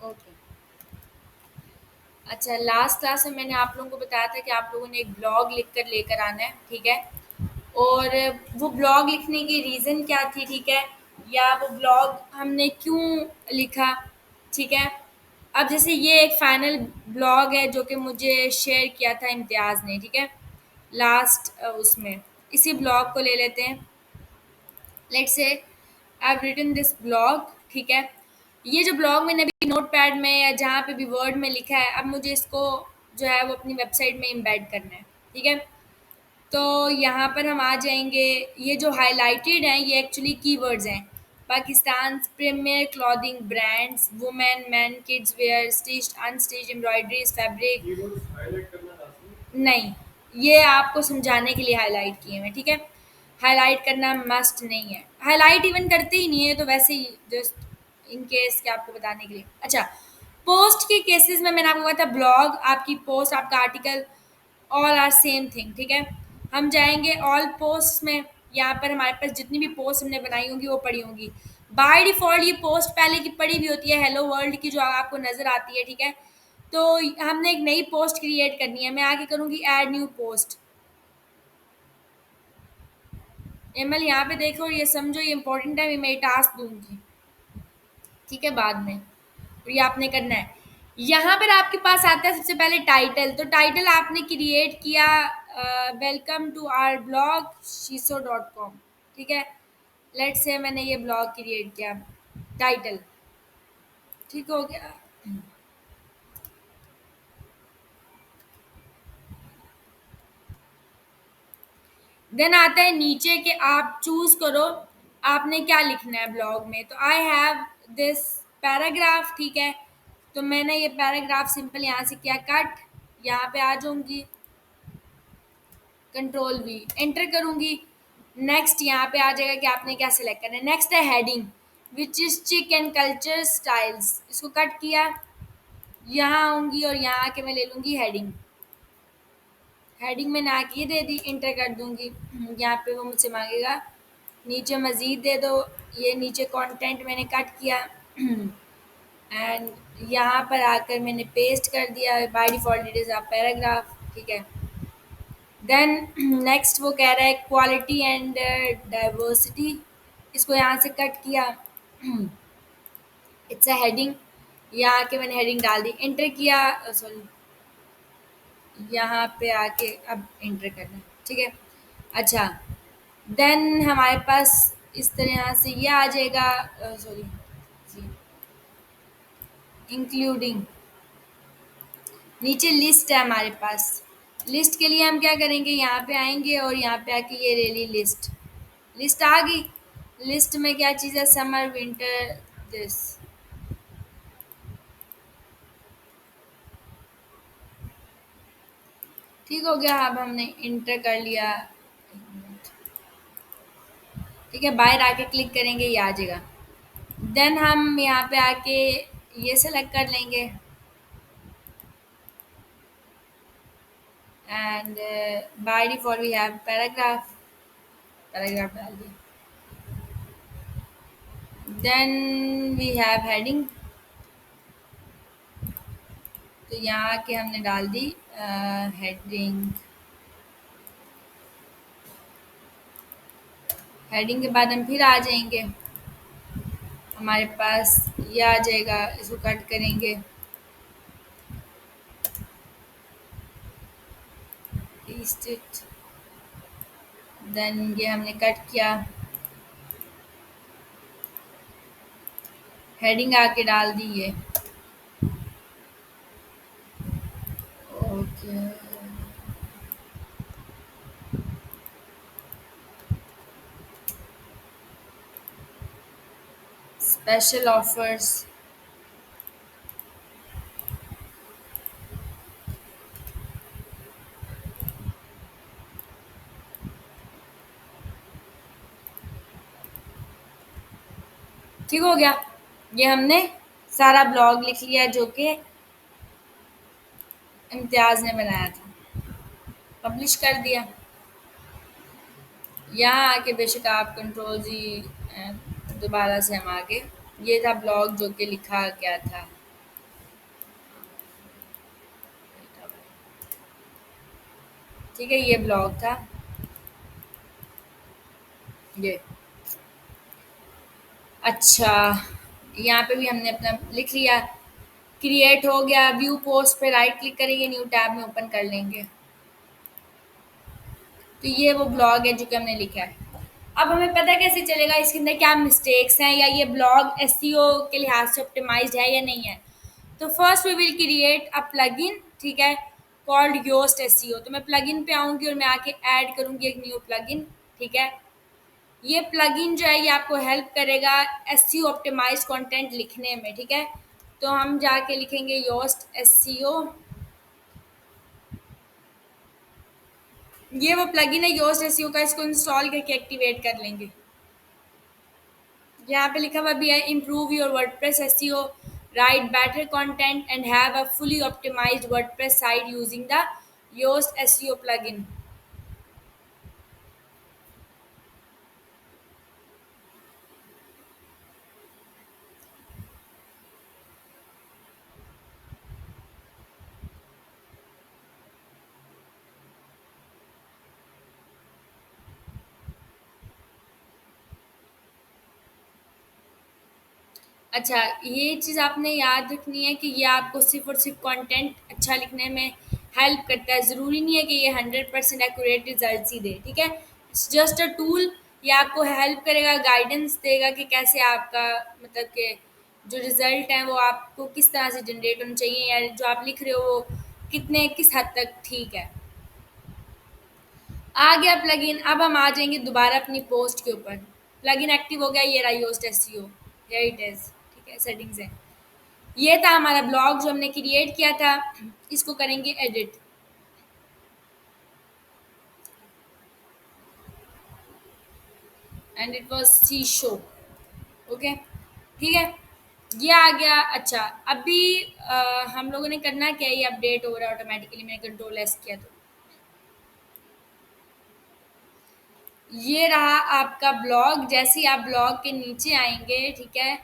Okay. अच्छा, last class में मैंने आप लोगों को बताया था कि आप लोगों ने एक ब्लॉग लिख कर लेकर आना है, ठीक है? और वो ब्लॉग लिखने की रीज़न क्या थी, ठीक है? या वो ब्लॉग हमने क्यों लिखा, ठीक है? अब जैसे ये एक फाइनल ब्लॉग है जो कि मुझे शेयर किया था इम्तियाज़ ने, ठीक है? लास्ट उसमें इसी ब्लॉग को ले लेते हैं। Let's say I have written this blog, ठीक है? ये जो ब्लॉग मैंने अभी नोटपैड में या जहाँ पे भी वर्ड में लिखा है, अब मुझे इसको जो है वो अपनी वेबसाइट में एम्बेड करना है, ठीक है? तो यहाँ पर हम आ जाएंगे। ये जो हाइलाइटेड हैं ये एक्चुअली कीवर्ड्स हैं। Pakistan premier clothing brands, women man kids wear, stitched unstitched embroideries fabric. नहीं, ये आपको समझाने के लिए हाइलाइट किए हैं, ठीक है? हाइलाइट करना मस्ट नहीं है, हाइलाइट इवन करते ही नहीं है, तो वैसे ही जस्ट इन केस के आपको बताने के लिए। अच्छा, पोस्ट के केसेस में मैंने आपको कहा था ब्लॉग, आपकी पोस्ट, आपका article, all are same thing, ठीक है? हम जाएंगे ऑल पोस्ट में। यहाँ पर हमारे पास जितनी भी पोस्ट हमने बनाई होंगी वो पड़ी होंगी। बाय डिफ़ॉल्ट ये पोस्ट पहले की पड़ी भी होती है, हेलो वर्ल्ड की जो आपको नज़र आती है, ठीक है? तो हमने एक नई पोस्ट क्रिएट करनी है। मैं आगे करूँगी ऐड न्यू पोस्ट। एमएल यहाँ पे देखो और ये समझो ये इंपॉर्टेंट है, मैं टास्क दूंगी, ठीक है, बाद में। और ये आपने करना है। यहाँ पर आपके पास आता है सबसे पहले टाइटल। तो टाइटल आपने क्रिएट किया वेलकम टू आवर ब्लॉग शीसो.com, ठीक है? लेट्स से मैंने ये ब्लॉग क्रिएट किया, टाइटल ठीक हो गया। देन आता है नीचे के आप चूज करो आपने क्या लिखना है ब्लॉग में। तो आई हैव दिस पैराग्राफ, ठीक है? तो मैंने ये पैराग्राफ सिंपल यहाँ से किया कट। यहाँ पे आ जाऊंगी, कंट्रोल वी एंटर करूंगी। नेक्स्ट यहाँ पे आ जाएगा कि आपने क्या सिलेक्ट करना है। नेक्स्ट है हेडिंग, विच इज चिक एंड कल्चर स्टाइल्स। इसको कट किया, यहाँ आऊंगी और यहाँ आके मैं ले लूंगी हेडिंग। हेडिंग मैंने आके ये दे दी, इंटर कर दूंगी। यहाँ पे वो मुझसे मांगेगा नीचे मज़ीद दे दो। ये नीचे कंटेंट मैंने कट किया एंड यहाँ पर आकर मैंने पेस्ट कर दिया। By default it is a paragraph, ठीक है? देन नेक्स्ट वो कह रहा है क्वालिटी एंड डाइवर्सिटी। इसको यहाँ से कट किया, इट्स अ हेडिंग। यहाँ आके मैंने हेडिंग डाल दी, इंटर किया, सॉरी, यहाँ पे आके अब इंटर करना है, ठीक है? अच्छा, देन हमारे पास इस तरह से ये आ जाएगा, सॉरी, इंक्लूडिंग। नीचे लिस्ट है हमारे पास। लिस्ट के लिए हम क्या करेंगे, यहाँ पे आएंगे और यहाँ पे आके ये रेली लिस्ट, लिस्ट आ गई। लिस्ट में क्या चीज़ है, समर विंटर दिस, ठीक हो गया। अब हमने इंटर कर लिया, ठीक है? बाहर आके क्लिक करेंगे, ये आ जाएगा। देन हम यहाँ पे आके ये सेलेक्ट कर लेंगे and by default we have paragraph, paragraph डाल दिया। Then we have heading. तो यहाँ आके हमने डाल दी हेडिंग। हेडिंग के बाद हम फिर आ जाएंगे, हमारे पास ये आ जाएगा, इसको कट करेंगे, पेस्ट इट। देन ये हमने कट किया, हेडिंग आके डाल दी ये, ओके। स्पेशल ऑफर्स, ठीक हो गया। ये हमने सारा ब्लॉग लिख लिया जो कि इम्तियाज़ ने बनाया था, पब्लिश कर दिया। यहाँ आके बेशक आप कंट्रोल जी दोबारा से हम आगे, ये था ब्लॉग जो कि लिखा गया था। ठीक है, ये ब्लॉग था। ये अच्छा, यहाँ पे भी हमने अपना लिख लिया, क्रिएट हो गया। व्यू पोस्ट पे राइट क्लिक करेंगे, न्यू टैब में ओपन कर लेंगे। तो ये वो ब्लॉग है जो कि हमने लिखा है। अब हमें पता कैसे चलेगा इसके अंदर क्या मिस्टेक्स हैं, या ये ब्लॉग एसईओ के लिहाज से ऑप्टिमाइज्ड है या नहीं है। तो first we will create a plugin, ठीक है, कॉल्ड योस्ट एसईओ। तो मैं प्लगइन पे आऊँगी और मैं आके ऐड करूँगी एक न्यू प्लगइन, ठीक है। ये प्लगइन जो है ये आपको हेल्प करेगा एसईओ ऑप्टिमाइज्ड कंटेंट लिखने में, ठीक है। तो हम जाके लिखेंगे योस्ट एसईओ। ये वो प्लगइन है योस्ट एसईओ का, इसको इंस्टॉल करके एक्टिवेट कर लेंगे। यहाँ पे लिखा हुआ भी है, improve your WordPress SEO, write better content and have a fully optimised WordPress site using the Yoast SEO plugin. अच्छा, ये चीज़ आपने याद रखनी है कि ये आपको सिर्फ़ और सिर्फ़ कंटेंट अच्छा लिखने में हेल्प करता है। ज़रूरी नहीं है कि ये 100% एक्यूरेट रिज़ल्ट्स ही दे, ठीक है? It's just a tool. ये आपको हेल्प करेगा, गाइडेंस देगा कि कैसे आपका मतलब कि जो रिज़ल्ट हैं वो आपको किस तरह से जनरेट होने चाहिए, या जो आप लिख रहे हो वो कितने किस हद तक ठीक है। आ गया प्लगइन। अब हम आ जाएँगे दोबारा अपनी पोस्ट के ऊपर। प्लगइन एक्टिव हो गया, ये रहा Yoast SEO. Here it is, ठीक है, सेटिंग्स है। ये था हमारा ब्लॉग जो हमने क्रिएट किया था। इसको करेंगे edit, and it was see show. Okay, ठीक है, ये आ गया। अच्छा, अभी हम लोगों ने करना क्या है, ये अपडेट हो रहा है ऑटोमेटिकली, मैंने कंट्रोल एस किया तो ये रहा आपका ब्लॉग। जैसे ही आप ब्लॉग के नीचे आएंगे, ठीक है,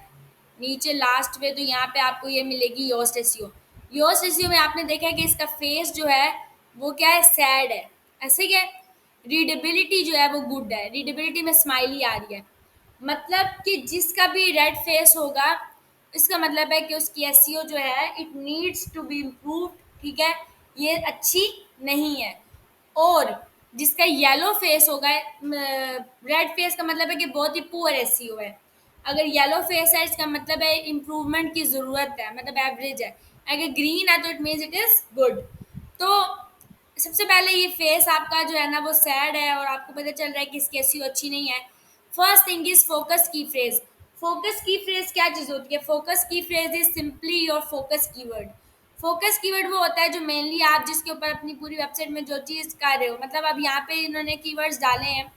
नीचे लास्ट में, तो यहाँ पे आपको ये मिलेगी योस्ट एसईओ। योस्ट एसईओ में आपने देखा है कि इसका फेस जो है वो क्या है, सैड है। ऐसे क्या है, रीडेबिलिटी जो है वो गुड है, रीडेबिलिटी में स्माइली आ रही है। मतलब कि जिसका भी रेड फेस होगा, इसका मतलब है कि उसकी एसईओ जो है it needs to be improved, ठीक है, ये अच्छी नहीं है। और जिसका येलो फेस होगा, रेड फेस का मतलब है कि बहुत ही पुअर एसईओ है। अगर येलो फेस है, इसका मतलब है इम्प्रूवमेंट की ज़रूरत है, मतलब एवरेज है। अगर ग्रीन है तो it means it is good. तो सबसे पहले ये फेस आपका जो है ना वो सैड है, और आपको पता चल रहा है कि इसकी एसईओ अच्छी नहीं है। फर्स्ट थिंग इज फोकस की फ्रेज। फोकस की फ्रेज क्या चीज़ होती है? फोकस की phrase is simply your focus keyword. Focus keyword वो होता है जो मेनली आप जिसके ऊपर अपनी पूरी वेबसाइट में जो चीज़ कर रहे हो, मतलब अब यहाँ पे इन्होंने कीवर्ड्स डाले हैं,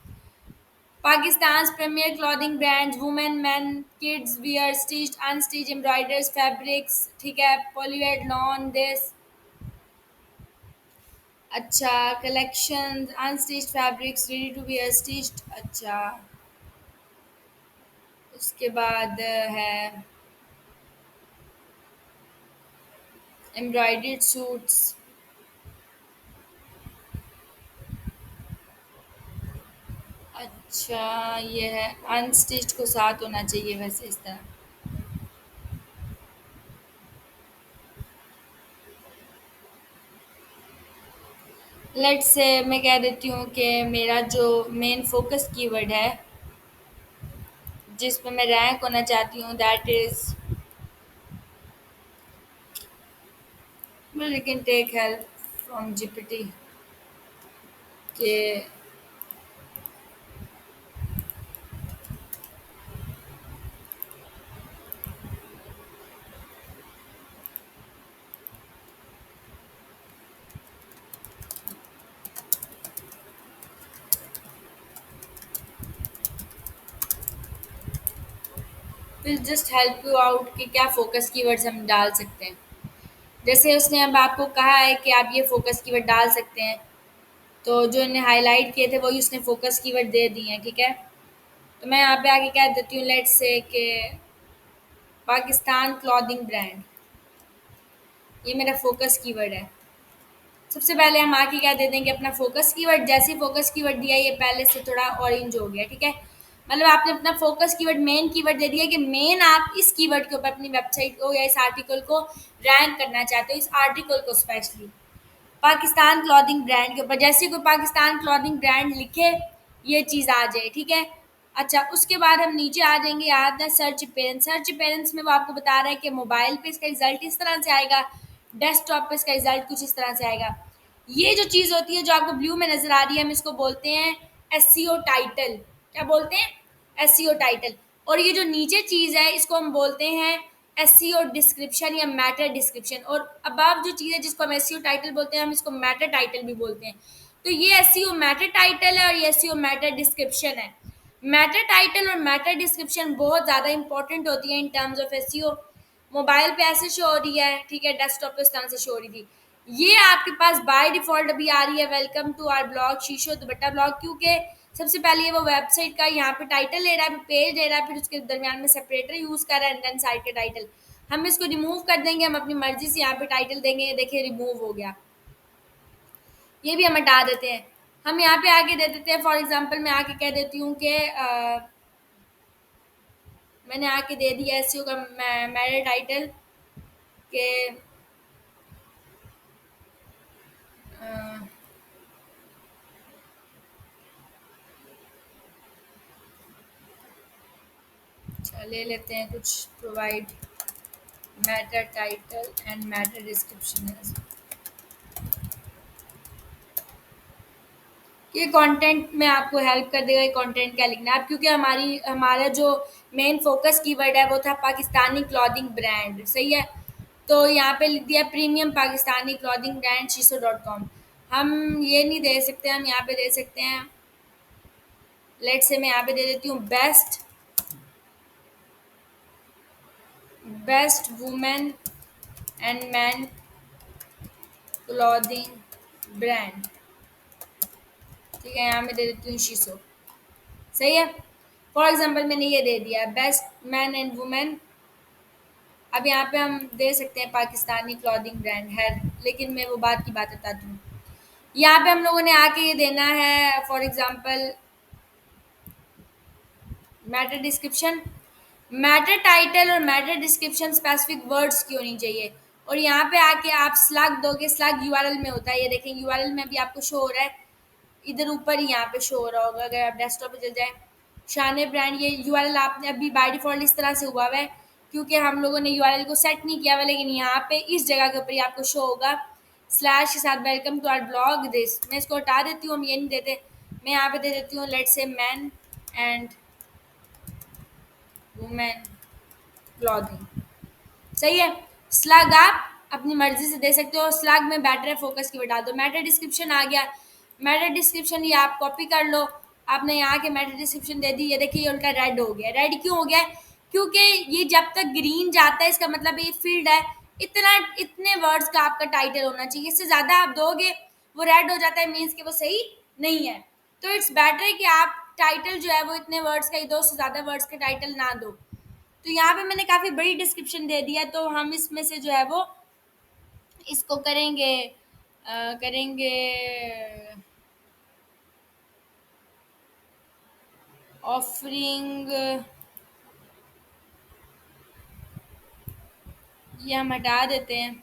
Pakistan premier clothing brands, women, man, kids wear, stitched, unstitch, embroiders, fabrics, ठीक है, पॉलीवेड, लॉन, दिस। अच्छा, collection, unstitched fabrics, ready to wear, stitched. अच्छा, उसके बाद है एम्ब्रॉयडर्ड सूट्स। अच्छा, ये है अनस्टिच्ड को साथ होना चाहिए वैसे इस तरह। लेट्स से मैं कह देती हूँ कि मेरा जो मेन फोकस कीवर्ड है जिस पे मैं रैंक होना चाहती हूँ, that is, well, you can take help from GPT के। Will just help you out कि क्या फ़ोकस कीवर्ड्स हम डाल सकते हैं। जैसे उसने अब आपको कहा है कि आप ये फ़ोकस कीवर्ड डाल सकते हैं, तो जो इन्हें हाईलाइट किए थे वही उसने फ़ोकस कीवर्ड दे दिए हैं, ठीक है। तो मैं यहाँ पे आगे कह देती हूँ, लेट्स से कि पाकिस्तान क्लॉथिंग ब्रांड, ये मेरा फ़ोकस कीवर्ड है। सबसे पहले हम आके क्या दे देंगे, अपना फोकस कीवर्ड। जैसे ही फोकस कीवर्ड दिया, ये पहले से थोड़ा ऑरेंज हो गया, ठीक है। मतलब आपने अपना फोकस कीवर्ड, मेन कीवर्ड दे दिया कि मेन आप इस कीवर्ड के ऊपर अपनी वेबसाइट को या इस आर्टिकल को रैंक करना चाहते हो, इस आर्टिकल को स्पेशली पाकिस्तान क्लॉथिंग ब्रांड के ऊपर। जैसे कोई पाकिस्तान क्लॉथिंग ब्रांड लिखे, ये चीज़ आ जाए, ठीक है। अच्छा, उसके बाद हम नीचे आ जाएंगे, आता है सर्च पेरेंट्स। सर्च पेरेंट्स में वो आपको बता रहा है कि मोबाइल पे इसका रिजल्ट इस तरह से आएगा, डेस्कटॉप पे इसका रिजल्ट कुछ इस तरह से आएगा। ये जो चीज़ होती है जो आपको ब्लू में नज़र आ रही है, हम इसको बोलते हैं एसईओ टाइटल। क्या बोलते हैं? SEO title. और ये जो नीचे चीज़ है, इसको हम बोलते हैं एसईओ डिस्क्रिप्शन या मैटर डिस्क्रिप्शन। और अबव जो चीज़ है जिसको हम एसईओ टाइटल बोलते हैं, हम इसको मैटर टाइटल भी बोलते हैं। तो ये एसईओ मैटर टाइटल है और ये एसईओ मैटर डिस्क्रिप्शन है। मैटर टाइटल और मैटर डिस्क्रिप्शन बहुत ज़्यादा इंपॉर्टेंट होती है in terms of SEO. Mobile पे ऐसे शो हो रही है, ठीक है, डेस्कटॉप पे उस तरह से शो हो रही थी। ये आपके पास बाय डिफ़ॉल्ट अभी आ रही है, वेलकम टू आवर ब्लॉग शीशो दुपट्टा ब्लॉग, क्योंकि सबसे पहले ये वो वेबसाइट का यहाँ पे टाइटल ले रहा है, पेज ले रहा है, फिर उसके दरमियान में सेपरेटर यूज़ कर रहा है एंड देन साइड के टाइटल। हम इसको रिमूव कर देंगे, हम अपनी मर्ज़ी से यहाँ पे टाइटल देंगे, ये देखिए रिमूव हो गया। ये भी हम हटा देते हैं। हम यहाँ पे आके दे देते हैं, फॉर एग्ज़ाम्पल मैं आके कह देती हूँ कि मैंने आके दे दिया एसईओ का मेरा टाइटल के अ, अच्छा ले लेते हैं कुछ, provide matter title and matter description है। ये कंटेंट में आपको हेल्प कर देगा, ये कंटेंट क्या लिखना है आप, क्योंकि हमारा जो मेन फोकस कीवर्ड है वो था पाकिस्तानी क्लॉथिंग ब्रांड, सही है। तो यहाँ पे लिख दिया प्रीमियम पाकिस्तानी क्लॉथिंग ब्रांड शीशो डॉट कॉम। हम ये नहीं दे सकते, हम यहाँ पे दे सकते हैं, लेट से मैं यहाँ पे दे देती हूँ best women and man clothing brand, ठीक है। यहाँ मैं दे देती हूँ शीशो, सही है। फॉर एग्जाम्पल मैंने ये दे दिया बेस्ट मैन एंड वुमेन। अब यहाँ पे हम दे सकते हैं पाकिस्तानी क्लॉथिंग ब्रांड है, लेकिन मैं वो बात की बात बताती हूँ। यहाँ पे हम लोगों ने आके ये देना है, for example matter description. Matter title और मैटर डिस्क्रिप्शन स्पेसिफिक वर्ड्स की होनी चाहिए। और यहाँ पे आके आप स्लग दोगे, स्लग यूआरएल में होता है, ये देखें यूआरएल में भी आपको शो हो रहा है, इधर ऊपर ही यहाँ पे शो हो रहा होगा अगर आप डेस्कटॉप पे चल जाए। शान ब्रांड, ये यूआरएल आपने अभी बाय डिफ़ॉल्ट इस तरह से हुआ हुआ है क्योंकि हम लोगों ने यूआरएल को सेट नहीं किया हुआ, लेकिन यहाँ पे इस जगह के ऊपर ही आपको शो होगा स्लैश के साथ welcome to our blog this. मैं इसको हटा देती हूँ, हम ये नहीं देते। मैं यहाँ पे दे देती हूँ let's say man and women clothing, सही है। स्लग आप अपनी मर्जी से दे सकते हो, स्लग में बैटर है, फोकस की बता दो। मैटर डिस्क्रिप्शन आ गया, मैटर डिस्क्रिप्शन ये आप कॉपी कर लो। आपने यहाँ के मैटर डिस्क्रिप्शन दे दी, ये देखिए ये उनका रेड हो गया। रेड क्यों हो गया? क्योंकि ये जब तक ग्रीन जाता है इसका मतलब ये फील्ड है, इतना इतने वर्ड्स का आपका टाइटल होना चाहिए, इससे ज़्यादा आप दोगे वो रेड हो जाता है, मीन्स कि वो सही नहीं है। तो इट्स बेटर कि आप टाइटल जो है वो इतने वर्ड्स का ही दो, उससे ज़्यादा वर्ड्स का टाइटल ना दो। तो यहाँ पे मैंने काफ़ी बड़ी डिस्क्रिप्शन दे दिया, तो हम इसमें से जो है वो इसको करेंगे करेंगे ऑफरिंग, ये हम हटा देते हैं।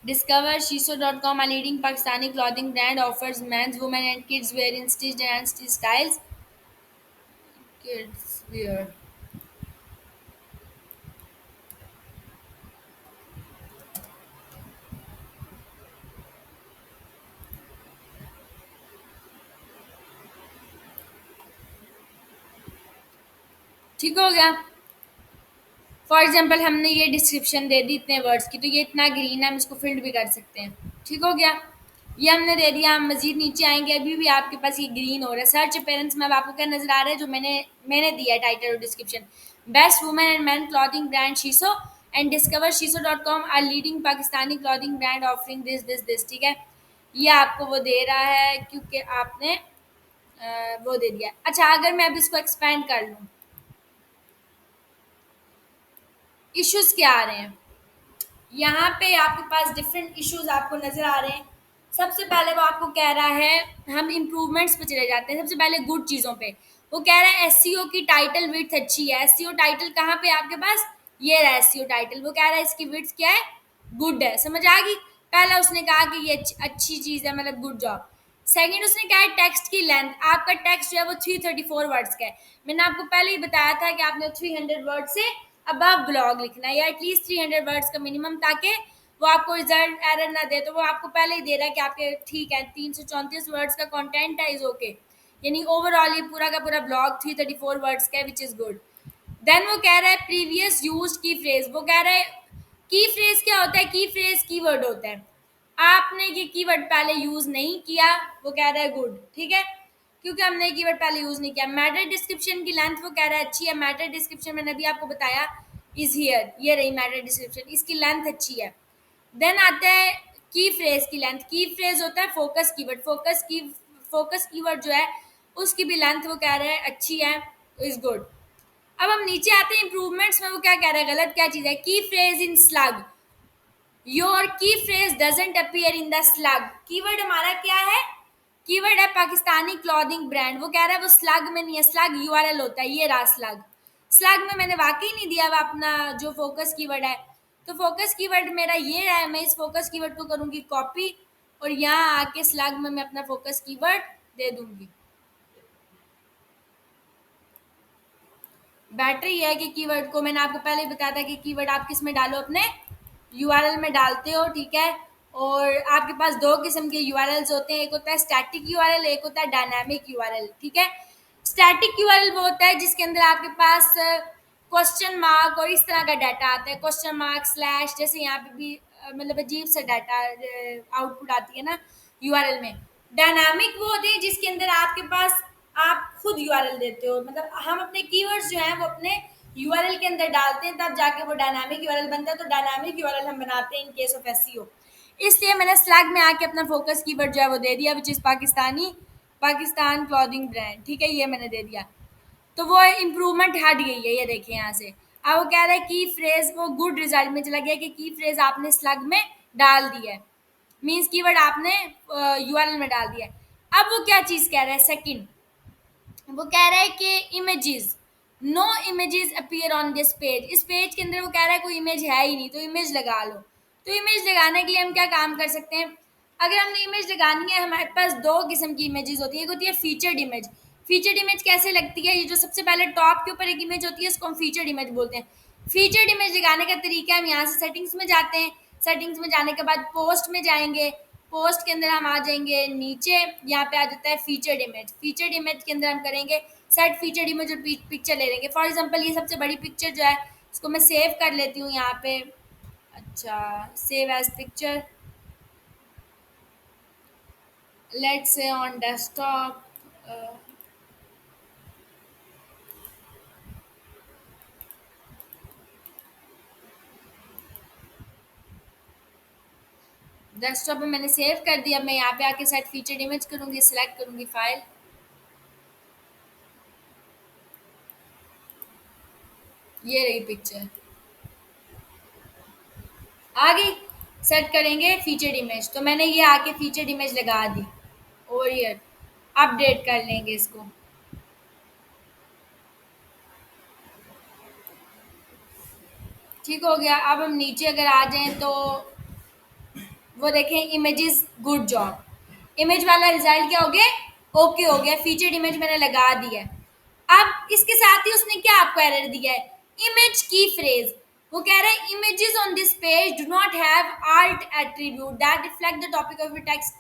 Discover Sheesho dot com, a leading Pakistani clothing brand, offers men's, women and kids wear in stitched and unstitched styles. Kids wear, ठीक हो गया। फॉर एग्जाम्पल हमने ये डिस्क्रिप्शन दे दी इतने वर्ड्स की, तो ये इतना ग्रीन है, हम इसको फिल्ड भी कर सकते हैं, ठीक हो गया। ये हमने दे दिया। हम मजीद नीचे आएंगे, अभी भी आपके पास ये ग्रीन हो रहा है। सर्च पेरेंट्स में अब आपको क्या नजर आ रहा है, जो मैंने मैंने दिया है टाइटल और description, best women and man clothing brand Sheesho and discover Sheesho dot com, are leading Pakistani clothing brand offering this this this, ठीक है। ये आपको वो दे रहा है क्योंकि आपने वो दे दिया। अच्छा, अगर मैं अब इसको एक्सपेंड कर लूँ, इश्यूज क्या आ रहे हैं, यहाँ पे आपके पास डिफरेंट इश्यूज आपको नजर आ रहे हैं। सबसे पहले वो आपको कह रहा है, हम इम्प्रूवमेंट्स पे चले जाते हैं। सबसे पहले गुड चीज़ों पे वो कह रहा है एसईओ की टाइटल विड्थ अच्छी है। एसईओ टाइटल कहाँ पे है आपके पास, ये रहा एसईओ टाइटल। वो कह रहा है इसकी विड्थ क्या है, गुड है। समझ आ गई। पहला उसने कहा कि ये अच्छी चीज़ है, मतलब गुड जॉब। सेकंड उसने कहा है टेक्स्ट की लेंथ, आपका टेक्स्ट जो है वो 334 वर्ड्स का है। मैंने आपको पहले ही बताया था कि आपने 300 वर्ड से अबव ब्लॉग लिखना है, या एटलीस्ट 300 वर्ड्स का मिनिमम, ताकि वो आपको रिजल्ट एरर ना दे। तो वो आपको पहले ही दे रहा है कि आपके ठीक है 334 वर्ड्स का कंटेंट है, इज ओके। यानी ओवरऑल ये पूरा का पूरा ब्लॉग 334 वर्ड्स का है, विच इज़ गुड। देन वो कह रहा है प्रीवियस यूज की फ्रेज। वो कह रहा है की फ्रेज क्या होता है, की फ्रेज कीवर्ड होता है। आपने ये कीवर्ड पहले यूज नहीं किया, वो कह रहा है गुड, ठीक है, क्योंकि हमने कीवर्ड पहले यूज नहीं किया। मैटर डिस्क्रिप्शन की लेंथ वो कह रहा है अच्छी है। मैटर डिस्क्रिप्शन मैंने अभी आपको बताया, इज हियर, ये रही मैटर डिस्क्रिप्शन, इसकी लेंथ अच्छी है। देन आता है की फ्रेज की लेंथ। की फ्रेज होता है फोकस कीवर्ड। फोकस कीवर्ड जो है उसकी भी लेंथ वो कह रहे हैं अच्छी है, इज गुड। अब हम नीचे आते हैं इंप्रूवमेंट्स में। वो क्या कह रहा है, गलत क्या चीज़ है, key phrase in slug. Your key phrase doesn't appear in the slug. Keyword हमारा क्या है, कीवर्ड है पाकिस्तानी क्लॉथिंग ब्रांड। वो कह रहा है वो स्लग में नहीं है, स्लग यूआरएल होता है, ये रहा स्लग। स्लग में मैंने वाकई नहीं दिया हुआ अपना जो फोकस कीवर्ड है। तो फोकस कीवर्ड मेरा ये है, मैं इस फोकस कीवर्ड को करूंगी कॉपी, और यहाँ आके स्लग में मैं अपना फोकस कीवर्ड दे दूंगी। बेटर ये है कि कीवर्ड को मैंने आपको पहले ही बताया था कि कीवर्ड आप किस में डालो, अपने यूआरएल में डालते हो, ठीक है। और आपके पास दो किस्म के यूआरएल्स होते हैं, एक होता है स्टैटिक यूआरएल, एक होता है डायनामिक यूआरएल, ठीक है। स्टैटिक यूआरएल वो होता है जिसके अंदर आपके पास क्वेश्चन मार्क और इस तरह का डाटा आता है, क्वेश्चन मार्क स्लैश, जैसे यहाँ पे भी मतलब अजीब सा डाटा आउटपुट आती है ना यूआरएल में। डायनामिक वो होते हैं जिसके अंदर आपके पास आप खुद यूआरएल देते हो, मतलब हम अपने कीवर्ड्स जो हैं वो अपने यूआरएल के अंदर डालते हैं, तब जाके वो डायनामिक यूआरएल बनता है। तो डायनामिक यूआरएल हम बनाते हैं इन केस ऑफ एसईओ। इसलिए मैंने स्लैग में आके अपना फोकस कीवर्ड जो है वो दे दिया, which is Pakistan clothing brand, ठीक है, ये मैंने दे दिया। तो वो इम्प्रूवमेंट हट गई है, ये देखिए यहाँ से। अब वो कह रहा है की फ्रेज, वो गुड रिजल्ट में चला गया कि की फ्रेज आपने स्लग में डाल दी है, मीन्स कीवर्ड आपने यूआरएल में डाल दिया है। अब वो क्या चीज़ कह रहा है, सेकंड वो कह रहा है कि images, no images appear on this page. इस पेज के अंदर वो कह रहा है कोई इमेज है ही नहीं, तो इमेज लगा लो। तो इमेज लगाने के लिए हम क्या काम कर सकते हैं, अगर हमने इमेज लगानी है, हमारे पास दो किस्म की इमेजेस होती है। एक होती है फीचर्ड इमेज। फीचर्ड इमेज कैसे लगती है, ये जो सबसे पहले टॉप के ऊपर एक इमेज होती है, इसको हम फीचर्ड इमेज बोलते हैं। फीचर्ड इमेज लगाने का तरीका, हम यहाँ से सेटिंग्स में जाते हैं, सेटिंग्स में जाने के बाद पोस्ट में जाएंगे, पोस्ट के अंदर हम आ जाएंगे नीचे, यहाँ पे आ जाता है फीचर्ड इमेज। फीचर्ड इमेज के अंदर हम करेंगे सेट फीचर्ड इमेज और पिक्चर ले लेंगे। फॉर एग्जांपल ये सबसे बड़ी पिक्चर जो है इसको मैं सेव कर लेती हूँ यहाँ पे। अच्छा, save as picture, let's say on desktop. Desktop पे मैंने सेव कर दिया। मैं यहाँ पे आके सेट फीचर्ड इमेज करूँगी, सिलेक्ट करूँगी फाइल, ये रही पिक्चर आ गई। सेट करेंगे फीचर्ड इमेज, तो मैंने ये आके फीचर्ड इमेज लगा दी, और ये अपडेट कर लेंगे इसको। ठीक हो गया। अब हम नीचे अगर आ जाएं तो वो देखें इमेजेस गुड जॉब, इमेज वाला रिजल्ट क्या हो गया, ओके हो गया। फीचर्ड इमेज मैंने लगा दी है। अब इसके साथ ही उसने क्या आपको एरर दिया है, इमेज की फ्रेज। वो कह रहा है images on this page do not have art attribute that reflect the topic of the text.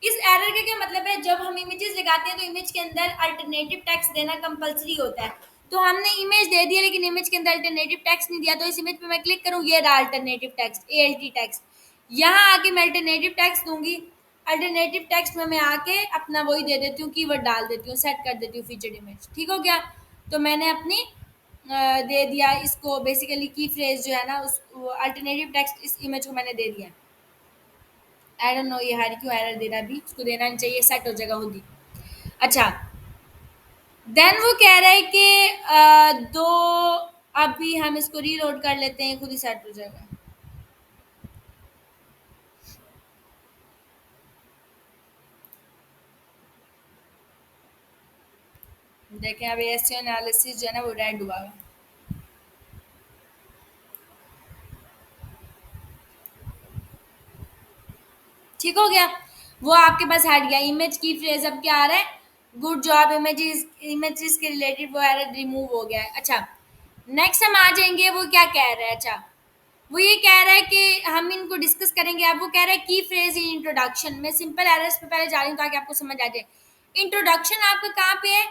इस एरर का क्या मतलब है, जब हम इमेजेस लगाते हैं तो इमेज के अंदर अल्टरनेटिव टेक्स्ट देना कंपलसरी होता है। तो हमने इमेज दे दी है लेकिन इमेज के अंदर अल्टरनेटिव टेक्स्ट नहीं दिया, तो इस इमेज पे मैं क्लिक करूँ, ये रहा अल्टरनेटिव टेक्स्ट, एएलटी टेक्स्ट। यहाँ आके मैं अल्टरनेटिव टेक्स्ट दूंगी। अल्टरनेटिव टेक्स्ट में मैं आके अपना वही दे देती हूँ, कीवर्ड डाल देती हूँ, सेट कर देती हूँ फीचर्ड इमेज। ठीक हो गया। तो मैंने अपनी दे दिया इसको, बेसिकली की फ्रेज जो है ना उस अल्टरनेटिव टेक्स्ट इस इमेज को मैंने दे दिया। आई डोंट नो ये हारी क्यों एरर दे रहा है, अभी उसको देना नहीं चाहिए, सेट हो जाएगा खुद ही। अच्छा, देन वो कह रहा है कि दो अभी हम इसको रीलोड कर लेते हैं, खुद ही सेट हो जाएगा। देखें अभी एसईओ एनालिसिस जो है ना वो रेड हुआ है। ठीक हो गया, वो आपके पास हट गया। इमेज की फ्रेज अब क्या आ रहा है, गुड जॉब इमेजेस, इमेजेस के रिलेटेड वो एरर रिमूव हो गया है। अच्छा, नेक्स्ट हम आ जाएंगे, वो क्या कह रहा है। अच्छा, वो ये कह रहा है कि हम इनको डिस्कस करेंगे। अब वो कह रहा है की फ्रेज इन इंट्रोडक्शन में। सिंपल एरर्स पे पहले जा रही हूँ ताकि आपको समझ आ जाए। इंट्रोडक्शन आपका कहाँ पे है,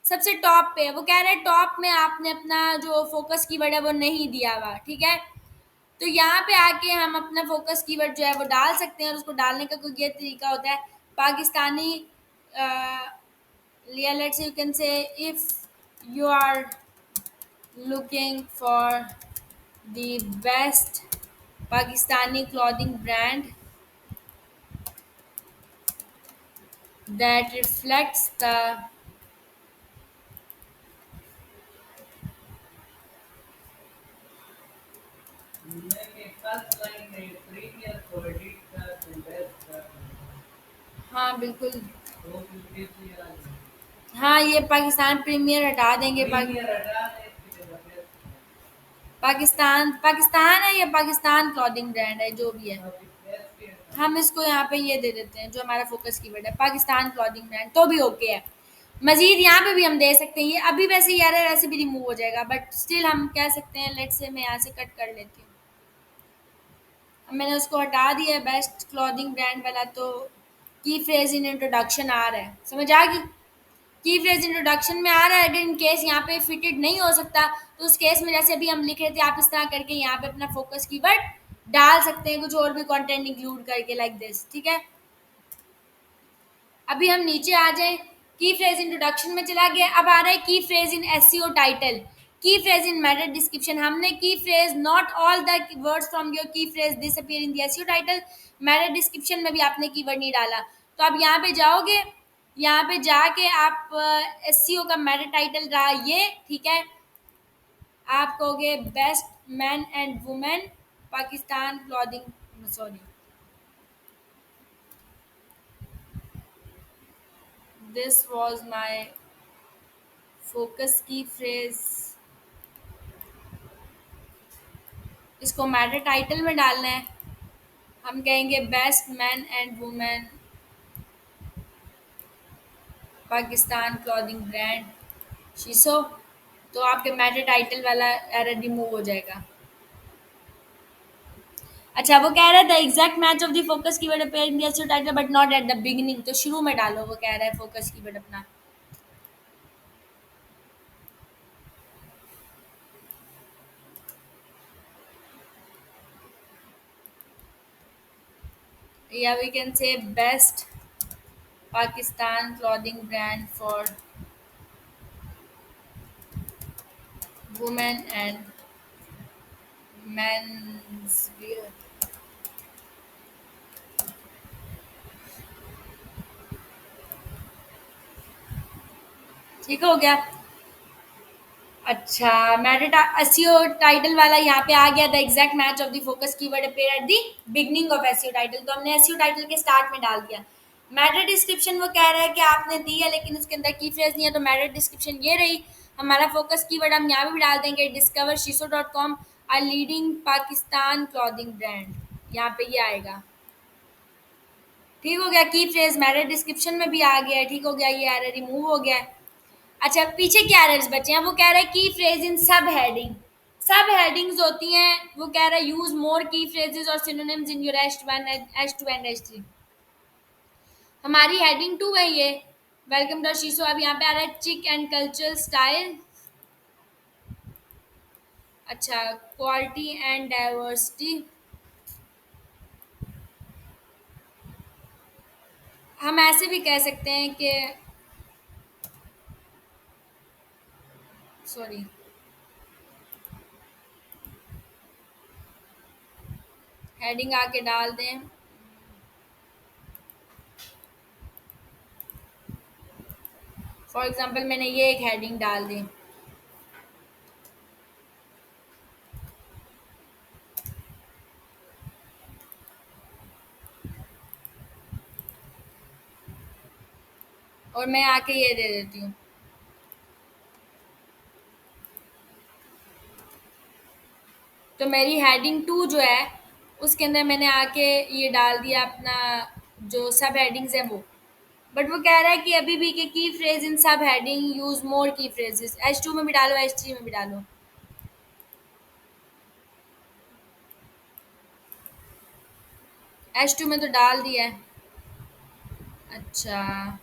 सबसे टॉप पे है। वो कह रहा है टॉप में आपने अपना जो फोकस कीवर्ड है वो नहीं दिया हुआ, ठीक है। तो यहाँ पे आके हम अपना फोकस कीवर्ड जो है वो डाल सकते हैं, और उसको डालने का कोई ये तरीका होता है पाकिस्तानी। लिया let's you can say if you are looking for the best Pakistani clothing brand that reflects the हाँ बिल्कुल, हाँ ये पाकिस्तान प्रीमियर हटा देंगे। पाकिस्तान पाकिस्तान है या पाकिस्तान क्लॉथिंग ब्रांड है, जो भी है हम इसको यहाँ पे ये दे देते हैं जो हमारा फोकस कीवर्ड है, पाकिस्तान क्लॉथिंग ब्रांड, तो भी ओके है। मजीद यहाँ पे भी हम दे सकते हैं, ये अभी वैसे ही एरर ऐसे भी रिमूव हो जाएगा, बट स्टिल हम कह सकते हैं। लेट्स से मैं यहाँ से कट कर लेती हूँ। अब मैंने उसको हटा दिया है बेस्ट क्लॉथिंग ब्रांड वाला। तो की फ्रेज इन इंट्रोडक्शन आ रहा है, समझ आ गई। की फ्रेज इंट्रोडक्शन में आ रहा है। अगर इन केस यहाँ पे फिटेड नहीं हो सकता तो उस केस में जैसे अभी हम लिख रहे थे, आप इस तरह करके यहाँ पे अपना फोकस कीवर्ड डाल सकते हैं, कुछ और भी कंटेंट इंक्लूड करके, लाइक दिस, ठीक है। अभी हम नीचे आ जाए, की फ्रेज इंट्रोडक्शन में चला गया। अब आ रहा है key phrase in SEO title, key phrase in meta description. हमने key phrase not all the words from your key phrase disappear in the SEO title. Meta description में भी आपने कीवर्ड नहीं डाला। तो अब यहाँ पे जाओगे, यहाँ पे जाके आप एसईओ का मेटा टाइटल रहा ये, ठीक है। आप कहोगे best man and women Pakistan clothing, sorry, this was my focus की फ्रेज। इसको मैटर टाइटल में डालना है। हम कहेंगे best man and women Pakistan clothing brand शीशो। तो आपके मैटर टाइटल वाला एरर रिमूव हो जाएगा। अच्छा, वो कह रहा है the exact match of the focus keyword appear in the SEO title but not at the beginning. तो शुरू में डालो, वो कह रहा है फोकस कीवर्ड अपना। या we can say best Pakistan clothing brand for women and mens wear. ठीक हो गया। अच्छा, मेटा एसईओ टाइटल वाला यहाँ पे आ गया, the exact match of the focus keyword appear at the beginning of SEO title. तो हमने एसईओ टाइटल के स्टार्ट में डाल दिया। मैटर डिस्क्रिप्शन वो कह रहा है कि आपने दी है लेकिन उसके अंदर की फ्रेज नहीं है, तो मैटर डिस्क्रिप्शन ये रही। हमारा फोकस कीवर्ड हम यहाँ भी डाल देंगे, डिस्कवर शीशो डॉट कॉम आ लीडिंग पाकिस्तान क्लॉथिंग ब्रांड, यहाँ पे ये आएगा। ठीक हो गया, की फ्रेज मैटर डिस्क्रिप्शन में भी आ गया है। ठीक हो गया, ये एरर रिमूव हो गया है। अच्छा, पीछे क्या एरर्स बचे हैं, वो कह रहा है की फ्रेज इन सब हेडिंग। सब हेडिंग्स होती हैं, वो कह रहा है यूज मोर की फ्रेजेस और सिनोनिम्स इन योर एच1 एच2 एंड एच3। हमारी हेडिंग 2 है ये, वेलकम टू शीशो। अब यहाँ पे आ रहा है चिक एंड कल्चरल स्टाइल। अच्छा, क्वालिटी एंड डाइवर्सिटी। हम ऐसे भी कह सकते हैं कि, सॉरी, हेडिंग आके डाल दें। फॉर एग्जांपल मैंने ये एक हेडिंग डाल दी, और मैं आके ये दे देती हूँ। तो मेरी हेडिंग 2 जो है, उसके अंदर मैंने आके ये डाल दिया अपना जो सब हेडिंग्स हैं वो। बट वो कह रहा है कि अभी भी कि की फ्रेज इन सब हेडिंग यूज मोर की फ्रेजेस, H2 में भी डालो, H3 में भी डालो। H2 में तो डाल दिया है। अच्छा,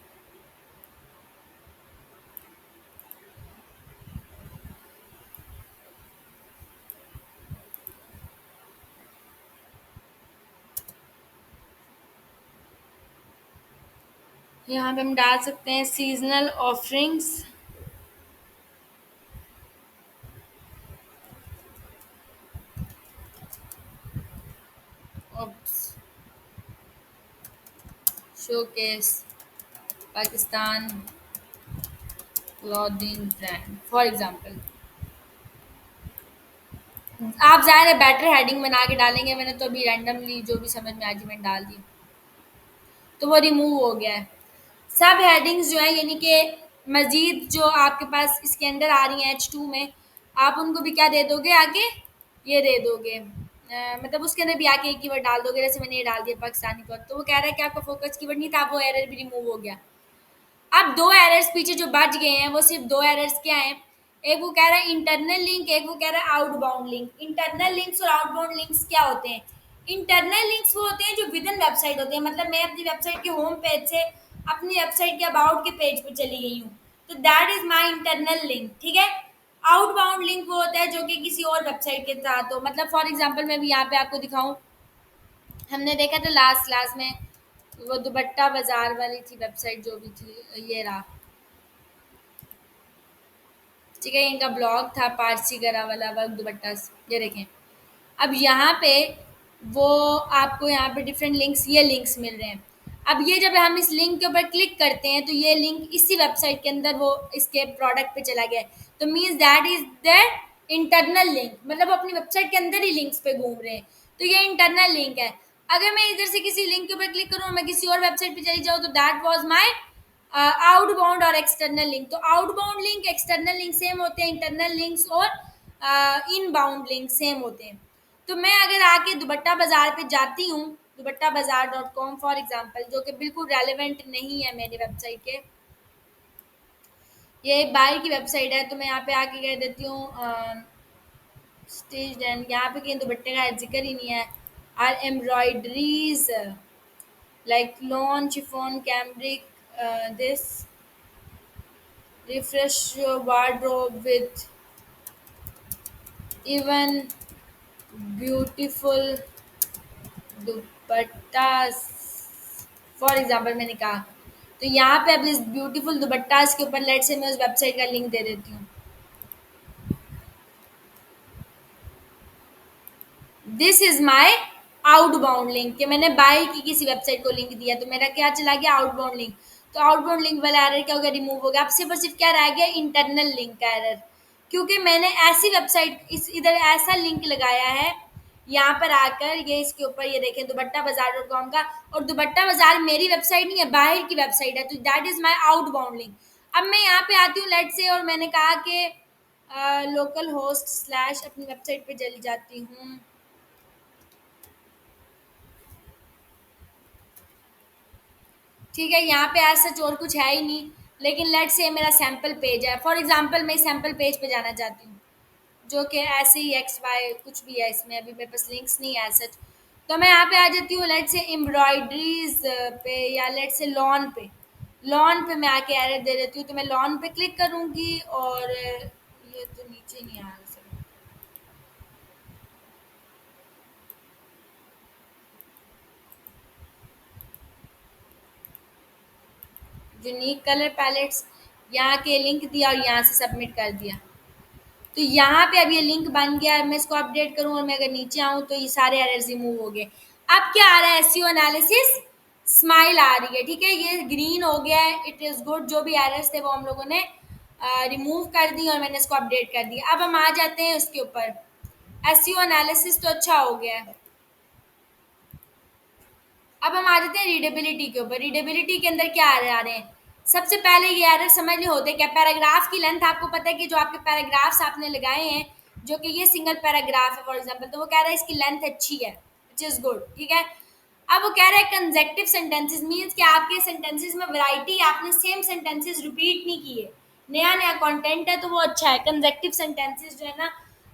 यहाँ पे हम डाल सकते हैं seasonal offerings. Showcase Pakistan clothing brand for example. आप ज़ाहिर है बेटर हेडिंग बना के डालेंगे, मैंने तो अभी रैंडमली जो भी समझ में आई थी मैंने डाल दी, तो वो रिमूव हो गया है। सब हेडिंग्स जो है यानी कि मज़ीद जो आपके पास इसके अंदर आ रही हैं H2 में, आप उनको भी क्या दे दोगे आगे, ये दे दोगे, मतलब उसके अंदर भी आके एक कीवर्ड डाल दोगे, जैसे मैंने ये डाल दिया पाकिस्तानी पर, तो वो कह रहा है कि आपका फोकस कीवर्ड नहीं था, वो एरर भी रिमूव हो गया। अब 2 एरर्स पीछे जो बच गए हैं, वो सिर्फ 2 एरर्स क्या हैं? एक वो कह रहा है इंटरनल लिंक, एक वो कह रहा है आउटबाउंड लिंक। इंटरनल लिंक्स और आउटबाउंड लिंक्स क्या होते हैं? इंटरनल लिंक्स वो होते हैं जो विद इन वेबसाइट होते हैं, मतलब मैं अपनी वेबसाइट के होम पेज से अपनी वेबसाइट के अबाउट के पेज पे चली गई हूँ, तो that is my internal link, ठीक है। आउटबाउंड लिंक वो होता है जो कि किसी और वेबसाइट के साथ हो, मतलब फॉर एग्जाम्पल मैं भी यहाँ पे आपको दिखाऊं, हमने देखा था लास्ट क्लास में, वो दुपट्टा बाजार वाली थी वेबसाइट जो भी थी, ये रहा, ठीक है, इनका ब्लॉग था पारसी गरा वाला वर्क दुपट्टा, ये देखें। अब यहाँ पे वो आपको यहाँ पे डिफरेंट लिंक्स, ये लिंक्स मिल रहे हैं। अब ये जब हम इस लिंक के ऊपर क्लिक करते हैं तो ये लिंक इसी वेबसाइट के अंदर वो इसके प्रोडक्ट पे चला गया है, तो means that is the internal link, मतलब वो अपनी वेबसाइट के अंदर ही लिंक्स पे घूम रहे हैं, तो ये इंटरनल लिंक है। अगर मैं इधर से किसी लिंक के ऊपर क्लिक करूँ, मैं किसी और वेबसाइट पे चली जाऊँ, तो दैट वाज माय आउटबाउंड और एक्सटर्नल लिंक। तो outbound link external link same होते हैं, इंटरनल लिंक्स और इनबाउंड लिंक सेम होते हैं। तो मैं अगर आके दुपट्टा बाजार पे जाती हूँ, दुपट्टा बाजार .com फॉर एग्जाम्पल, जो कि बिल्कुल रेलिवेंट नहीं है मेरी वेबसाइट के, ये एक बाहर की वेबसाइट है, तो मैं यहाँ पे आके कह देती हूँ स्टेज एंड, यहाँ पे कहीं दुपट्टे का जिक्र ही नहीं है। Are embroideries like lawn chiffon cambric, this refresh your wardrobe with even beautiful dupattas, for example मैंने कहा, तो यहाँ पे अब इस ब्यूटीफुल दुपट्टास के ऊपर लेट से मैं उस वेबसाइट का लिंक दे देती हूँ। This is my outbound link, कि मैंने बाय की किसी वेबसाइट को लिंक दिया, तो मेरा क्या चला गया, आउटबाउंड लिंक। तो आउटबाउंड लिंक वाला एरर क्या हो गया, रिमूव हो गया। अब सिर्फ और सिर्फ क्या रह गया, इंटरनल लिंक का एरर, क्योंकि मैंने ऐसी वेबसाइट इस इधर ऐसा लिंक लगाया है यहाँ पर आकर, ये इसके ऊपर ये देखें दुपट्टा बाजार .com का, और दुपट्टा बाजार मेरी वेबसाइट नहीं है, बाहर की वेबसाइट है, तो that is my outbound link. अब मैं यहाँ पे आती हूँ लेट से, और मैंने कहा कि लोकल होस्ट स्लैश अपनी वेबसाइट पे चली जाती हूँ, ठीक है। यहाँ पे आज सच और कुछ है ही नहीं, लेकिन लेट से मेरा सैम्पल पेज है, फॉर एग्जांपल मैं सैम्पल पेज पे जाना चाहती हूँ, जो कि ऐसे ही एक्स वाई कुछ भी है, इसमें अभी मेरे पास लिंक्स नहीं है सच। तो मैं यहाँ पे आ जाती हूँ लेट से एम्ब्रॉयडरीज पे, या लेट से लॉन पे, लॉन पे मैं आके एरर दे देती हूँ, तो मैं लॉन पे क्लिक करूँगी, और ये तो नीचे नहीं आ रहा सर, यूनिक कलर पैलेट्स, यहाँ के लिंक दिया और यहाँ से सबमिट कर दिया, तो यहाँ पे अब ये लिंक बन गया है। मैं इसको अपडेट करूँ और मैं अगर नीचे आऊँ तो ये सारे एरर्स रिमूव हो गए। अब क्या आ रहा है, एसईओ एनालिसिस स्माइल आ रही है, ठीक है, ये ग्रीन हो गया है, इट इज़ गुड। जो भी एरर्स थे वो हम लोगों ने रिमूव कर दी और मैंने इसको अपडेट कर दिया। अब हम आ जाते हैं उसके ऊपर, एसईओ एनालिसिस तो अच्छा हो गया है। अब हम आ जाते हैं रीडेबिलिटी के ऊपर। रीडेबिलिटी के अंदर क्या आ रहे हैं, सबसे पहले ये एरर समझ लिए होते क्या, पैराग्राफ की लेंथ आपको पता है कि जो आपके पैराग्राफ्स आपने लगाए हैं, जो कि ये सिंगल पैराग्राफ है फॉर एग्जांपल, तो वो कह रहा है इसकी लेंथ अच्छी है, विच इज गुड, ठीक है। अब वो कह रहा है कंजेक्टिव सेंटेंसेस मींस कि आपके सेंटेंसेस में वैरायटी, आपने सेम सेंटेंसेस रिपीट नहीं किए, नया नया कंटेंट है तो वो अच्छा है। कंजेक्टिव सेंटेंसेस जो है ना,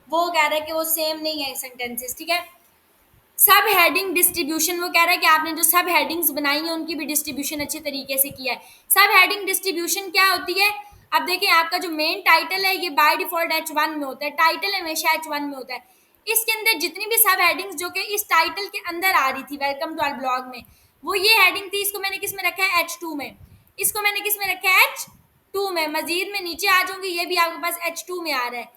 वो कह रहा है कि वो सेम नहीं है सेंटेंसेस, ठीक है। सब हेडिंग डिस्ट्रीब्यूशन, वो कह रहा है कि आपने जो सब हेडिंग्स बनाई हैं उनकी भी डिस्ट्रीब्यूशन अच्छे तरीके से किया है। सब हेडिंग डिस्ट्रीब्यूशन क्या होती है, अब देखिए आपका जो मेन टाइटल है ये बाय डिफॉल्ट H1 में होता है, टाइटल हमेशा H1 में होता है। इसके अंदर जितनी भी सब हेडिंग्स जो कि इस टाइटल के अंदर आ रही थी वेलकम टू आवर ब्लॉग में, वो ये हेडिंग थी, इसको मैंने किस में रखा है H2 में, इसको मैंने किस में रखा है H2 में। मजीद में नीचे आ जाऊंगी, ये भी आपके पास H2 में आ रहा है,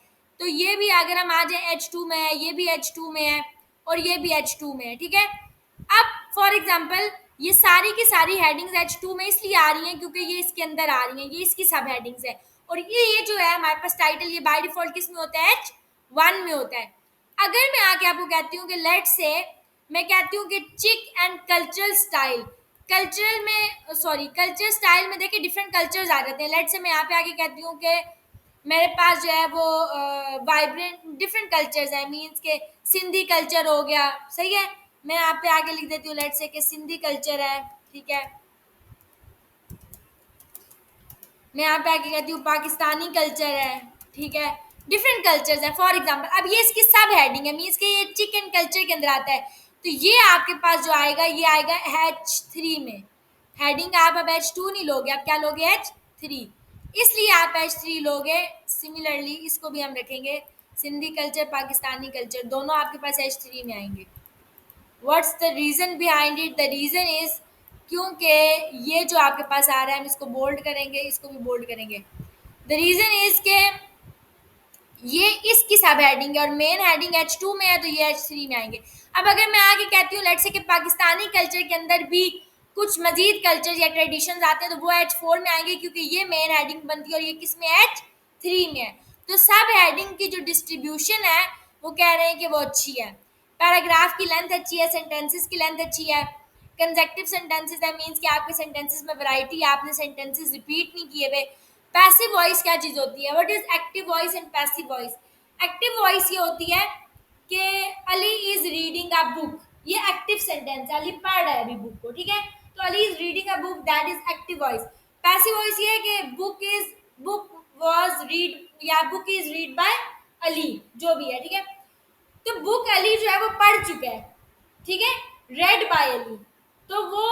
तो ये भी अगर हम आ जाए H2 में है, ये भी H2 में है और ये भी H2 में है, ठीक है। अब फॉर एग्जांपल ये सारी की सारी हेडिंग्स H2 में इसलिए आ रही हैं क्योंकि ये इसके अंदर आ रही हैं, ये इसकी सब हेडिंग्स है। और ये जो है हमारे पास टाइटल, ये बाय डिफॉल्ट किस में होता है, H1 में होता है। अगर मैं आके आपको कहती हूँ कि लेट से, मैं कहती हूँ कि चिक एंड कल्चरल स्टाइल, कल्चरल में सॉरी कल्चर स्टाइल में देखिए डिफरेंट कल्चर्स आ जाते हैं। लेट से मैं यहाँ पे आके कहती हूँ कि मेरे पास जो है वो वाइब्रेंट डिफरेंट कल्चर्स हैं, मीन्स के सिंधी कल्चर हो गया, सही है। मैं यहाँ पे आगे लिख देती हूँ लेट से कि सिंधी कल्चर है, ठीक है। मैं यहाँ पे आके कहती हूँ पाकिस्तानी कल्चर है, ठीक है। डिफरेंट कल्चर्स है फॉर एग्जाम्पल। अब ये इसकी सब हेडिंग है, मीन्स के ये चिकन कल्चर के अंदर आता है, तो ये आपके पास जो आएगा ये आएगा H3 में। हेडिंग आप अब H2 नहीं लोगे, आप क्या लोगे, H3, इसलिए आप H3 लोगे। सिमिलरली इसको भी हम रखेंगे, सिंधी कल्चर पाकिस्तानी कल्चर दोनों आपके पास H3 में आएंगे। What's the reason behind it, the reason is क्योंकि ये जो आपके पास आ रहा है हम इसको बोल्ड करेंगे, इसको भी बोल्ड करेंगे। द रीज़न इज़ के ये इसकी सब हेडिंग है और मेन हेडिंग H2 में है, तो ये H3 में आएंगे। अब अगर मैं आगे कहती हूँ लेट्स से कि पाकिस्तानी कल्चर के अंदर भी कुछ मजीद कल्चर या ट्रेडिशंस आते हैं, तो वो H4 में आएंगे क्योंकि ये मेन हेडिंग बनती है और ये किस में है, H3 में है। तो सब हेडिंग की जो डिस्ट्रीब्यूशन है वो कह रहे हैं कि वो अच्छी है। पैराग्राफ की लेंथ अच्छी है, सेंटेंसेस की लेंथ अच्छी है। कंजेक्टिव सेंटेंसेस है, मीन्स कि आपके सेंटेंसेस में वैरायटी, आपने सेंटेंसेस रिपीट नहीं किए हुए। पैसिव वॉइस क्या चीज़ होती है, what is active voice and passive voice. Active voice ये होती है कि Ali is reading a book, ये एक्टिव सेंटेंस है, अली पढ़ रहा है अभी बुक को, ठीक है। तो Ali is reading a book, that is active voice. Passive voice ये है कि बुक वाज रीड या book is read by Ali, जो भी है, ठीक है। तो बुक अली जो है वो पढ़ चुका है, ठीक है, रेड बाय अली। तो वो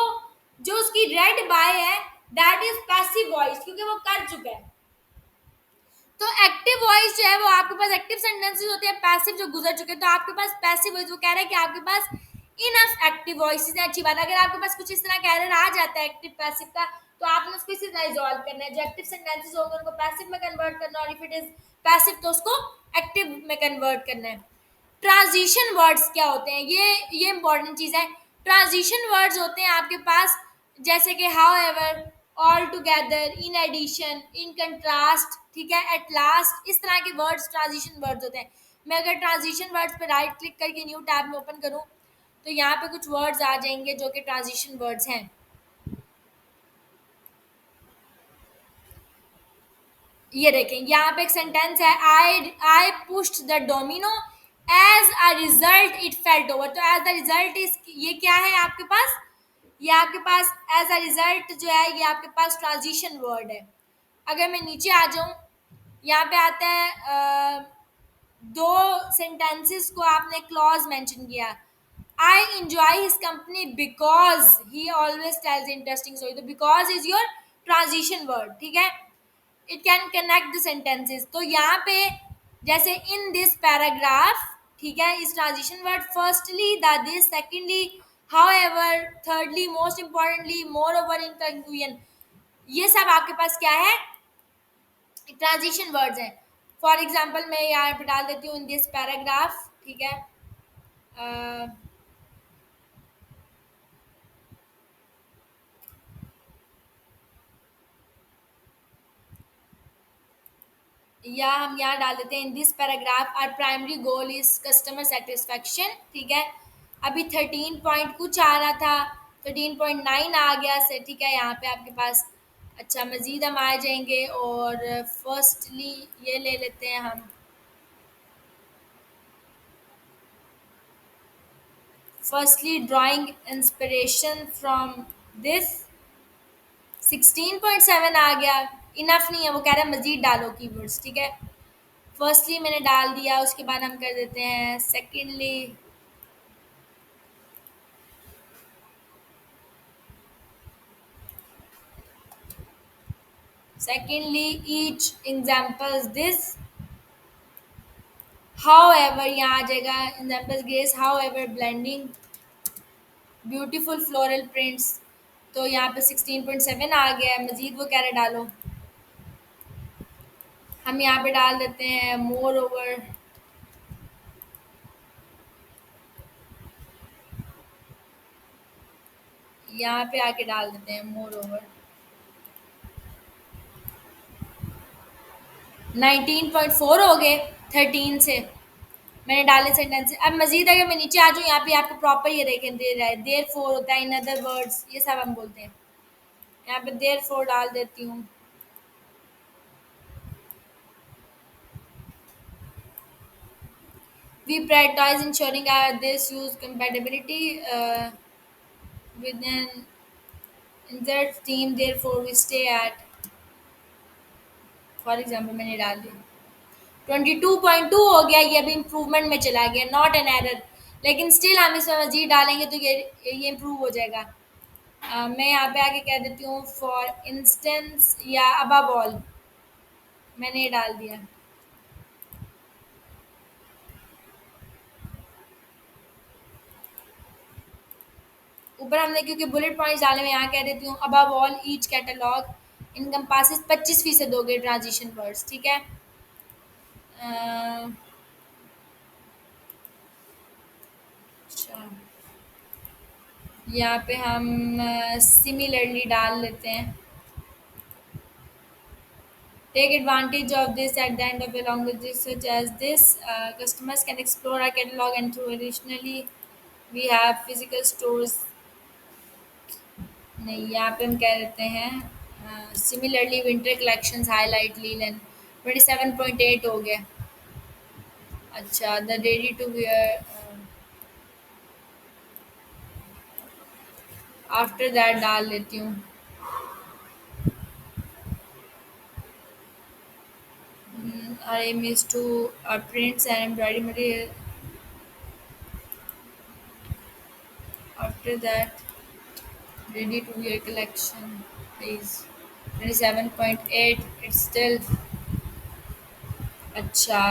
जो उसकी रेड बाय है दैट इज पैसिव वॉइस, क्योंकि वो कर चुका है। तो एक्टिव वॉइस जो है वो आपके पास एक्टिव सेंटेंसेस होते हैं, पैसिव जो गुजर चुके हैं। तो आपके पास पैसिव वॉइस, वो कह रहा है कि आपके पास इनफ एक्टिव वॉइसेस है, अच्छी बात है। अगर आपके पास कुछ इस तरह का एरर आ जाता है एक्टिव पैसिव का, तो आपने उसको इसी तरह रिजॉल्व करना है। जो एक्टिव सेंटेंसेस होंगे उनको पैसिव में कन्वर्ट करना, और इफ इट इज पैसिव तो उसको एक्टिव में कन्वर्ट करना है। ट्रांजिशन वर्ड्स क्या होते हैं, ये इंपॉर्टेंट चीज़ है। ट्रांजिशन वर्ड्स होते हैं आपके पास जैसे कि however, altogether, in addition, in contrast, ठीक है, एट लास्ट, इस तरह के वर्ड्स ट्रांजिशन वर्ड्स होते हैं। मैं अगर ट्रांजिशन वर्ड्स पर राइट क्लिक करके न्यू टैब में ओपन करूँ तो यहाँ पे कुछ वर्ड्स आ जाएंगे जो कि ट्रांजिशन वर्ड्स हैं। ये देखें, यहाँ पे एक सेंटेंस है, I pushed the domino, as a result it fell over. तो एज अ रिजल्ट इज, ये क्या है आपके पास, ये आपके पास एज अ रिजल्ट जो है ये आपके पास ट्रांजिशन वर्ड है। अगर मैं नीचे आ जाऊँ, यहाँ पे आता है दो सेंटेंसेस को आपने क्लॉज मेंशन किया। I enjoy his company because he always tells interesting story. तो because is your transition word, ठीक है। It can connect the sentences. तो यहाँ पे जैसे इन दिस पैराग्राफ, ठीक है, इस transition word firstly, the this, secondly, however, thirdly, most importantly, more over, in conclusion, ये सब आपके पास क्या है, ट्रांजिशन वर्ड्स हैं। फॉर एग्जाम्पल मैं यहाँ पे डाल देती हूँ इन दिस पैराग्राफ, ठीक है। अ, या हम यहाँ डाल देते हैं in this paragraph our primary goal is customer satisfaction, ठीक है। अभी 13 पॉइंट कुछ आ रहा था, 13.9 आ गया से, ठीक है। यहाँ पे आपके पास अच्छा, मज़ीद हम आ जाएँगे और फर्स्टली ये ले लेते हैं हम। Firstly drawing inspiration from this 16.7 आ गया। इनफ नहीं है, वो कह रहा है मज़ीद डालो कीवर्ड्स, ठीक है। फर्स्टली मैंने डाल दिया, उसके बाद हम कर देते हैं secondly. Secondly each examples this. However यहाँ आ जाएगा examples guess however blending beautiful floral prints. तो यहाँ पे 16.7 आ गया है, मज़ीद वो कह रहे डालो। हम यहाँ पे डाल देते हैं मोर ओवर। यहाँ पे आके डाल देते हैं मोर ओवर। 19.4 हो गए 13 से। मैंने डाले सेंटेंस। अब मज़ीद अगर मैं नीचे आ जाऊँ, यहाँ पे आपको प्रॉपर ये देखें दे रहा है देयर फोर होता है, इन अदर वर्ड्स, ये सब हम बोलते हैं। यहाँ पे देयर फोर डाल देती हूँ। We prioritize ensuring this use compatibility with an insert theme. Therefore, we stay at, for example मैंने डाल दिया 22.2 हो गया। ये अभी इम्प्रूवमेंट में चला गया, नॉट एन एरर। लेकिन स्टिल हम इसमें मजीद डालेंगे तो ये इम्प्रूव हो जाएगा। मैं यहाँ पे आके कह देती हूँ फॉर इंस्टेंस या अबव ऑल। मैंने ये डाल दिया। ऊपर हमने क्योंकि बुलेट पॉइंट्स डाले, मैं यहाँ कह देती हूँ above all each catalogue encompasses 25% हो गए ट्रांजिशन वर्ड्स, ठीक है। अच्छा, यहाँ पे हम सिमिलरली डाल लेते हैं। Take advantage of this at the end of a language such as this. Customers can explore our catalog and through additionally we have physical stores. नहीं, यहाँ पे हम कह देते हैं similarly winter collections highlight linen 27.8 हो गया। अच्छा, the ready to wear after that डाल लेती हूँ। Our aim is to prints and embroidery material. After that, ready to wear collection is 27.8. It's still अच्छा।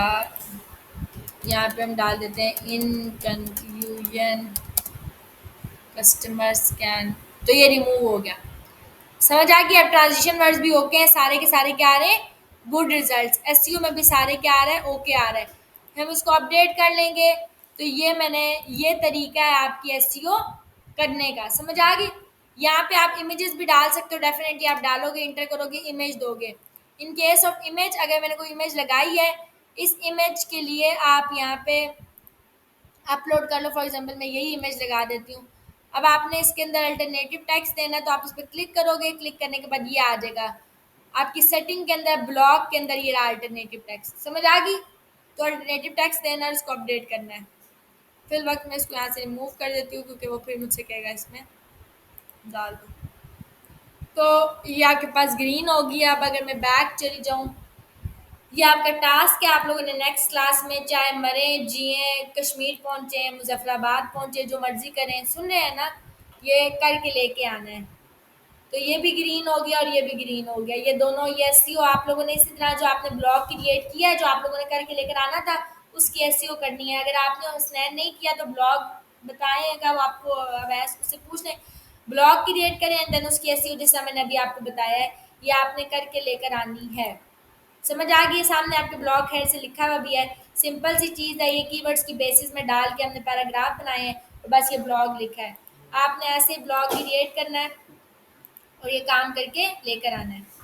यहाँ पे हम डाल देते हैं इन कंक्लूजन कस्टमर्स कैन। तो ये रिमूव हो गया। समझ आ गई। अब ट्रांजिशन वर्ड्स भी ओके हैं, सारे के सारे क्या आ रहे हैं गुड रिजल्ट्स। एसईओ में भी सारे क्या आ रहा है ओके आ रहा है। हम इसको अपडेट कर लेंगे। तो ये मैंने ये तरीका है आपकी एसईओ करने का। समझ आ गई। यहाँ पे आप इमेजेस भी डाल सकते हो, डेफिनेटली आप डालोगे, इंटर करोगे, इमेज दोगे। इन केस ऑफ इमेज, अगर मैंने कोई इमेज लगाई है, इस इमेज के लिए आप यहाँ पे अपलोड कर लो। फॉर एग्जांपल मैं यही इमेज लगा देती हूँ। अब आपने इसके अंदर अल्टरनेटिव टेक्स्ट देना है, तो आप इस पर क्लिक करोगे। क्लिक करने के बाद ये आ जाएगा आपकी सेटिंग के अंदर, ब्लॉग के अंदर ये रहा अल्टरनेटिव टेक्स्ट। समझ आ गई। तो अल्टरनेटिव टेक्स्ट देना है, इसको अपडेट करना है। फिर वक्त मैं इसको यहाँ से रिमूव कर देती हूँ क्योंकि वो फिर मुझसे कहेगा इसमें डाल दो। तो ये आपके पास ग्रीन होगी। अब अगर मैं बैक चली जाऊँ, ये आपका टास्क है। आप लोगों ने नेक्स्ट क्लास में चाहे मरें जिए, कश्मीर पहुँचे, मुजफ्फराबाद पहुँचे, जो मर्जी करें, सुन रहे हैं ना, ये करके लेके आना है। तो ये भी ग्रीन हो गया और ये भी ग्रीन हो गया। ये दोनों ये एसईओ आप लोगों ने इसी तरह जो आपने ब्लॉग क्रिएट किया है, जो आप लोगों ने करके लेकर आना था, उसकी एसईओ करनी है। अगर आपने स्नैन नहीं किया तो ब्लॉग बताएगा वो आपको, अवैस उससे पूछ लें। ब्लॉग क्रिएट करें एंड देन उसकी एसईओ जैसा मैंने अभी आपको बताया है, ये आपने करके लेकर आनी है। समझ आ गई। सामने आपके ब्लॉक हेड से लिखा हुआ भी है। सिंपल सी चीज़ है, ये कीवर्ड्स की बेसिस में डाल के हमने पैराग्राफ बनाए हैं और बस ये ब्लॉग लिखा है। आपने ऐसे ब्लॉग क्रिएट करना है और ये काम करके लेकर आना है।